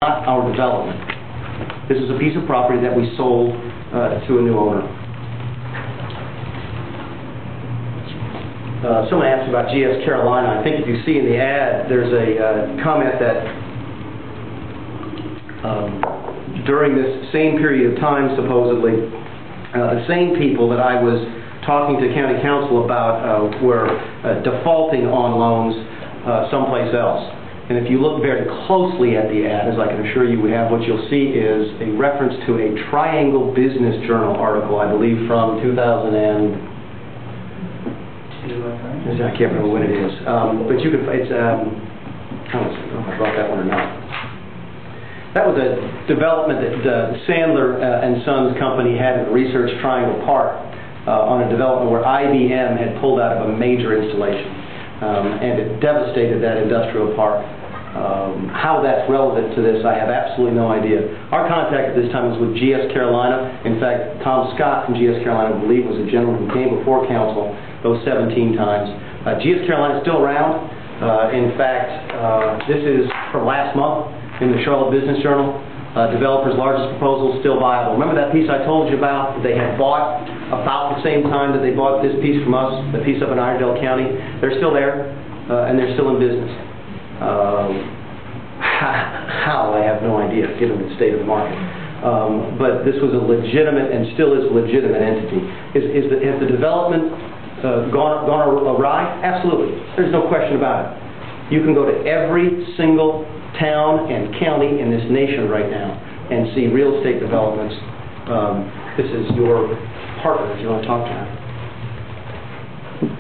not our development. This is a piece of property that we sold to a new owner. Someone asked about GS Carolina. I think if you see in the ad, there's a comment that during this same period of time, supposedly, the same people that I was talking to county council about were defaulting on loans someplace else. And if you look very closely at the ad, as I can assure you we have, what you'll see is a reference to a Triangle Business Journal article, I believe from 2002, I can't remember when it is. But you can, it's, I don't know if I brought that one or not. That was a development that Sandler and Sons Company had in Research Triangle Park on a development where IBM had pulled out of a major installation. And it devastated that industrial park. How that's relevant to this, I have absolutely no idea. Our contact at this time was with GS Carolina. In fact, Tom Scott from GS Carolina, I believe, was a gentleman who came before council those 17 times. GS Carolina is still around. In fact, this is from last month in the Charlotte Business Journal. Developer's largest proposal is still viable. Remember that piece I told you about? They had bought about the same time that they bought this piece from us, the piece up in Iredell County. They're still there, and they're still in business. How, I have no idea, given the state of the market. But this was a legitimate, and still is a legitimate entity. Has the development gone awry? Absolutely. There's no question about it. You can go to every single town and county in this nation right now and see real estate developments. This is your partner, if you want to talk to her.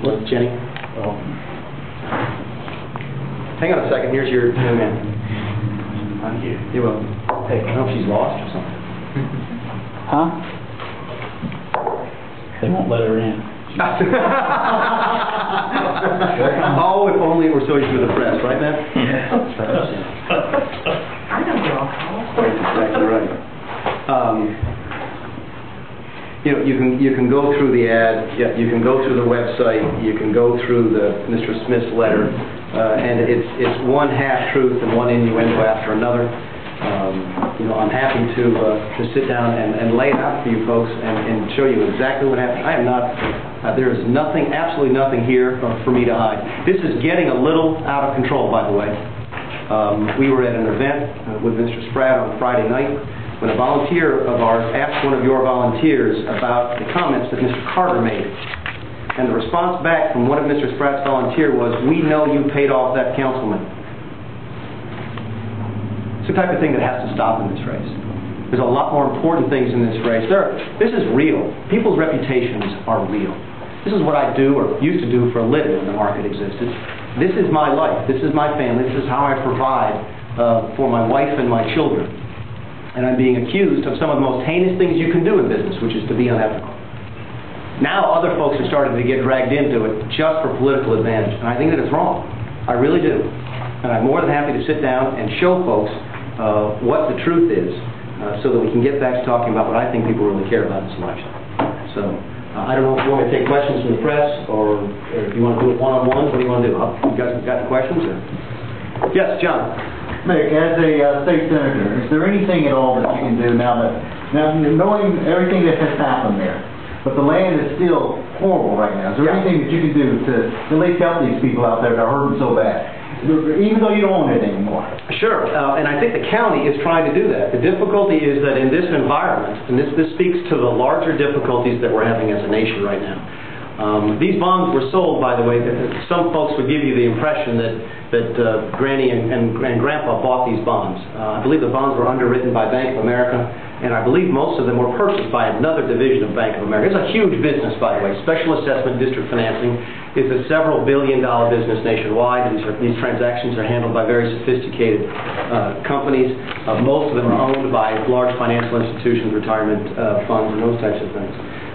What, Jenny? Oh. Hang on a second. Here's your new man. Thank you. You're welcome. Hey, I don't know if she's lost or something. Huh? They won't let her in. Oh, if only it were so easy with the press, right, man? Yeah. I know you're all That's exactly right. You can go through the ad, you can go through the website, you can go through the Mr. Smith's letter, and it's one half-truth and one innuendo after another. I'm happy to sit down and lay it out for you folks and show you exactly what happened. I am not, there is nothing, absolutely nothing here for me to hide. This is getting a little out of control, by the way. We were at an event with Mr. Spratt on Friday night when a volunteer of ours asked one of your volunteers about the comments that Mr. Carter made. And the response back from one of Mr. Spratt's volunteers was, "We know you paid off that councilman." It's the type of thing that has to stop in this race. There's a lot more important things in this race. This is real. People's reputations are real. This is what I do or used to do for a living when the market existed. This is my life. This is my family. This is how I provide for my wife and my children. And I'm being accused of some of the most heinous things you can do in business, which is to be unethical. Now other folks are starting to get dragged into it just for political advantage, and I think that it's wrong. I really do. And I'm more than happy to sit down and show folks what the truth is so that we can get back to talking about what I think people really care about in this election. So I don't know if you want me to take questions from the press or if you want to do it one-on-one. What do you want to do? You guys got the questions? Or? Yes, John. Mick, as a state senator, is there anything at all that you can do now knowing everything that has happened there, but the land is still horrible right now? Is there anything that you can do to at least help these people out there that are hurting so bad, even though you don't own it anymore? Sure, and I think the county is trying to do that. The difficulty is that in this environment, and this speaks to the larger difficulties that we're having as a nation right now. These bonds were sold, by the way. Some folks would give you the impression that Granny and Grandpa bought these bonds. I believe the bonds were underwritten by Bank of America, and I believe most of them were purchased by another division of Bank of America. It's a huge business, by the way. Special Assessment District Financing is a several billion-dollar business nationwide. These transactions are handled by very sophisticated companies. Most of them are owned by large financial institutions, retirement funds, and those types of things.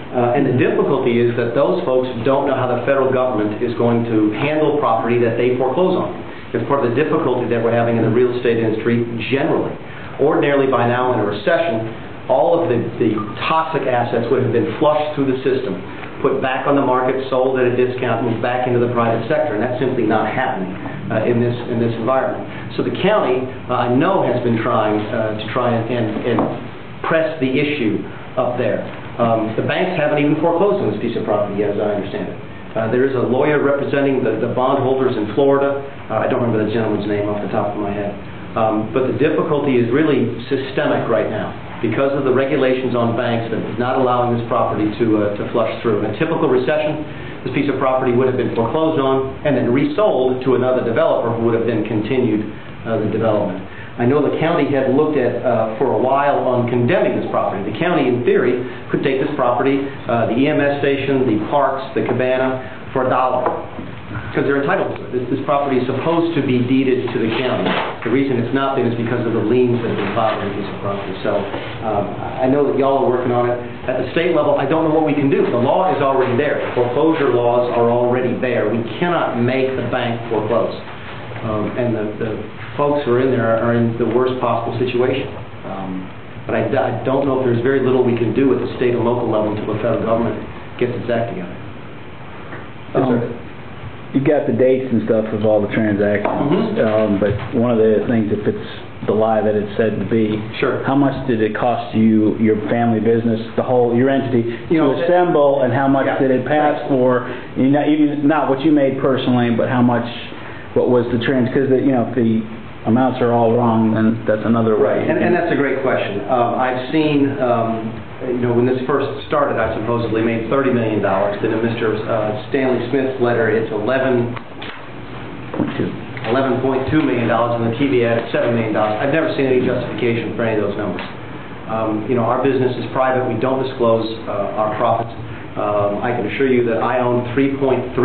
And the difficulty is that those folks don't know how the federal government is going to handle property that they foreclose on. It's part of the difficulty that we're having in the real estate industry generally. Ordinarily, by now in a recession, all of the toxic assets would have been flushed through the system, put back on the market, sold at a discount, moved back into the private sector, and that's simply not happening. in this environment. So the county, I know, has been trying and press the issue up there. The banks haven't even foreclosed on this piece of property yet, as I understand it. There is a lawyer representing the bondholders in Florida. I don't remember the gentleman's name off the top of my head. But the difficulty is really systemic right now because of the regulations on banks that is not allowing this property to flush through. In a typical recession, this piece of property would have been foreclosed on and then resold to another developer who would have then continued the development. I know the county had looked at for a while on condemning this property. The county, in theory, could take this property, the EMS station, the parks, the cabana, for $1, because they're entitled to it. This property is supposed to be deeded to the county. The reason it's not been is because of the liens that have been filed on the piece of property. So I know that y'all are working on it. At the state level, I don't know what we can do. The law is already there. Foreclosure laws are already there. We cannot make the bank foreclose. And the folks who are in there are in the worst possible situation. But I don't know if there's very little we can do at the state and local level until the federal government gets its act together. You got the dates and stuff of all the transactions, but one of the things, if it's the lie that it's said to be, sure. How much did it cost you, your family business, your entity, to assemble, and how much did it pass for? Even not what you made personally, but how much, what was the because if the amounts are all wrong, then that's another way. Right, and that's a great question. I've seen, when this first started, I supposedly made $30 million. Then in Mr. Stanley Smith's letter, it's $11.2 million, and the TV ad at $7 million. I've never seen any justification for any of those numbers. Our business is private. We don't disclose our profits. I can assure you that I own 3.333%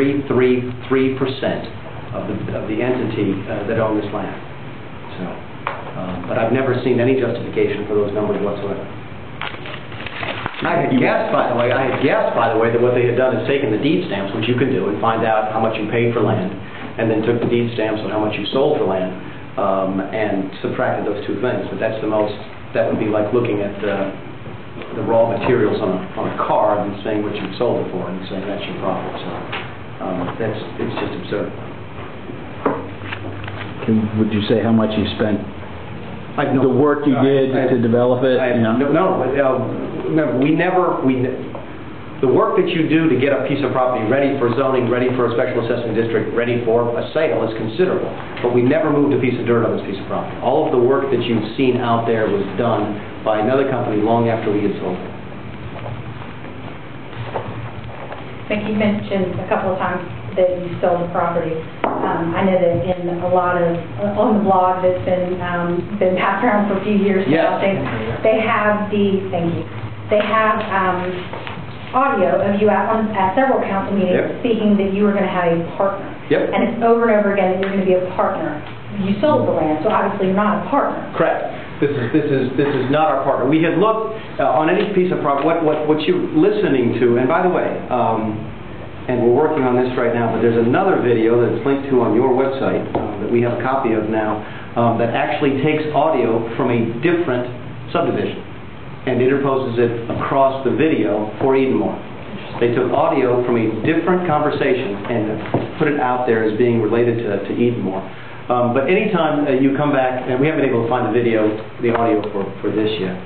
of the entity that own this land. So, but I've never seen any justification for those numbers whatsoever. I had guessed, by the way, that what they had done is taken the deed stamps, which you can do, and find out how much you paid for land, and then took the deed stamps on how much you sold for land, and subtracted those two things. But that's that would be like looking at the raw materials on a car and saying what you sold it for, and saying that's your profit. So it's just absurd. Would you say how much you spent? The work you did to develop it? The work that you do to get a piece of property ready for zoning, ready for a special assessment district, ready for a sale is considerable. But we never moved a piece of dirt on this piece of property. All of the work that you've seen out there was done by another company long after we had sold it. I think you mentioned a couple of times that you sold the property. I know that in a lot of, on the blog that's been passed around for a few years now, they have audio of you at several council meetings speaking that you were going to have a partner. And it's over and over again that you're going to be a partner. You sold the land, so obviously you're not a partner. Correct. This is not our partner. We had looked on any piece of property, what you're listening to, and by the way, and we're working on this right now, but there's another video that's linked to on your website that we have a copy of now that actually takes audio from a different subdivision and interposes it across the video for Edenmore. They took audio from a different conversation and put it out there as being related to Edenmore. But anytime you come back, and we haven't been able to find the audio for this yet,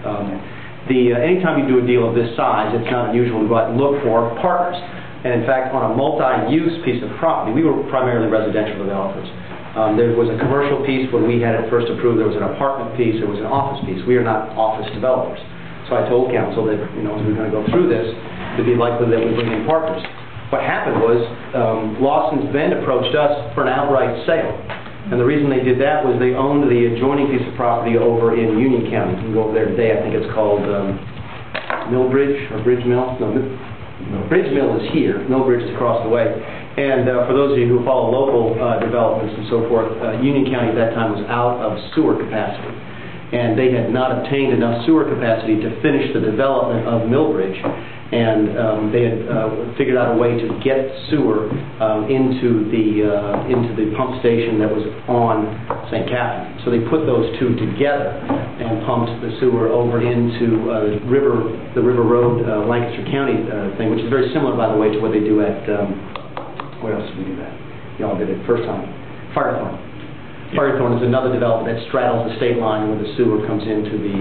anytime you do a deal of this size, it's not unusual to go out and look for partners. And in fact, on a multi-use piece of property, we were primarily residential developers. There was a commercial piece when we had it first approved. There was an apartment piece. There was an office piece. We are not office developers. So I told council that, as we were going to go through this, it'd be likely that we bring in partners. What happened was Lawson's Bend approached us for an outright sale. And the reason they did that was they owned the adjoining piece of property over in Union County. You can go over there today. I think it's called Millbridge or Bridge Mill. No, Bridge Mill is here. Millbridge is across the way. And for those of you who follow local developments and so forth, Union County at that time was out of sewer capacity. And they had not obtained enough sewer capacity to finish the development of Millbridge. And they had figured out a way to get sewer into the pump station that was on St. Catherine. So they put those two together and pumped the sewer over into the River Road, Lancaster County thing, which is very similar, by the way, to what they do at, where else did we do that? Y'all did it first time. Firethorn. Firethorn is another development that straddles the state line where the sewer comes into the